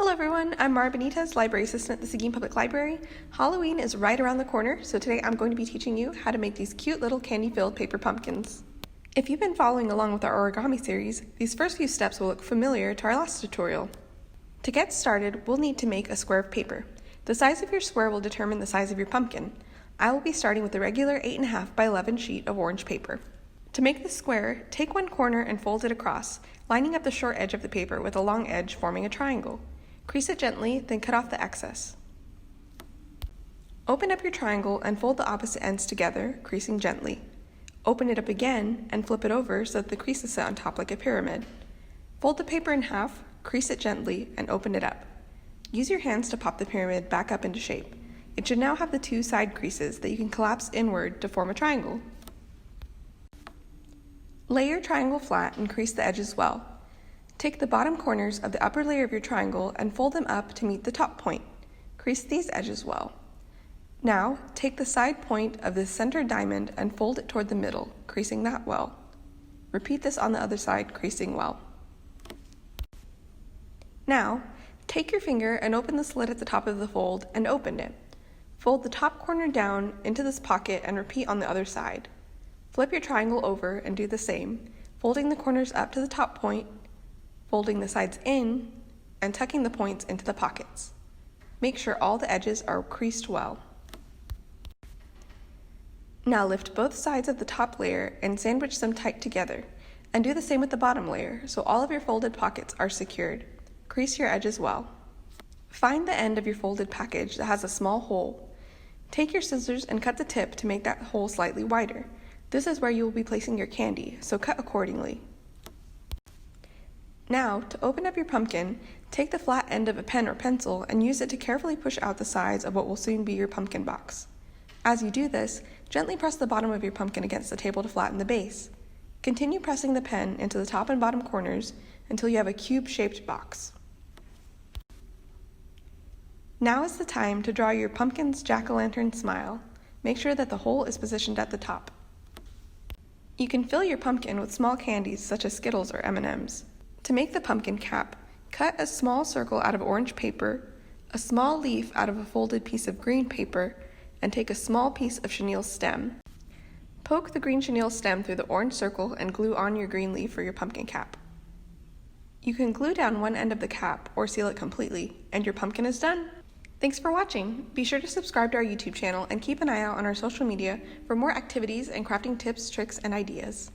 Hello everyone, I'm Mara Benitez, Library Assistant at the Seguin Public Library. Halloween is right around the corner, so today I'm going to be teaching you how to make these cute little candy-filled paper pumpkins. If you've been following along with our origami series, these first few steps will look familiar to our last tutorial. To get started, we'll need to make a square of paper. The size of your square will determine the size of your pumpkin. I will be starting with a regular 8.5 by 11 sheet of orange paper. To make the square, take one corner and fold it across, lining up the short edge of the paper with a long edge forming a triangle. Crease it gently, then cut off the excess. Open up your triangle and fold the opposite ends together, creasing gently. Open it up again and flip it over so that the creases sit on top like a pyramid. Fold the paper in half, crease it gently, and open it up. Use your hands to pop the pyramid back up into shape. It should now have the two side creases that you can collapse inward to form a triangle. Lay your triangle flat and crease the edges well. Take the bottom corners of the upper layer of your triangle and fold them up to meet the top point. Crease these edges well. Now, take the side point of the center diamond and fold it toward the middle, creasing that well. Repeat this on the other side, creasing well. Now, take your finger and open the slit at the top of the fold and open it. Fold the top corner down into this pocket and repeat on the other side. Flip your triangle over and do the same, folding the corners up to the top point, folding the sides in, and tucking the points into the pockets. Make sure all the edges are creased well. Now lift both sides of the top layer and sandwich them tight together, and do the same with the bottom layer so all of your folded pockets are secured. Crease your edges well. Find the end of your folded package that has a small hole. Take your scissors and cut the tip to make that hole slightly wider. This is where you will be placing your candy, so cut accordingly. Now, to open up your pumpkin, take the flat end of a pen or pencil and use it to carefully push out the sides of what will soon be your pumpkin box. As you do this, gently press the bottom of your pumpkin against the table to flatten the base. Continue pressing the pen into the top and bottom corners until you have a cube-shaped box. Now is the time to draw your pumpkin's jack-o'-lantern smile. Make sure that the hole is positioned at the top. You can fill your pumpkin with small candies such as Skittles or M&Ms. To make the pumpkin cap, cut a small circle out of orange paper, a small leaf out of a folded piece of green paper, and take a small piece of chenille stem. Poke the green chenille stem through the orange circle and glue on your green leaf for your pumpkin cap. You can glue down one end of the cap or seal it completely, and your pumpkin is done. Thanks for watching. Be sure to subscribe to our YouTube channel and keep an eye out on our social media for more activities and crafting tips, tricks, and ideas.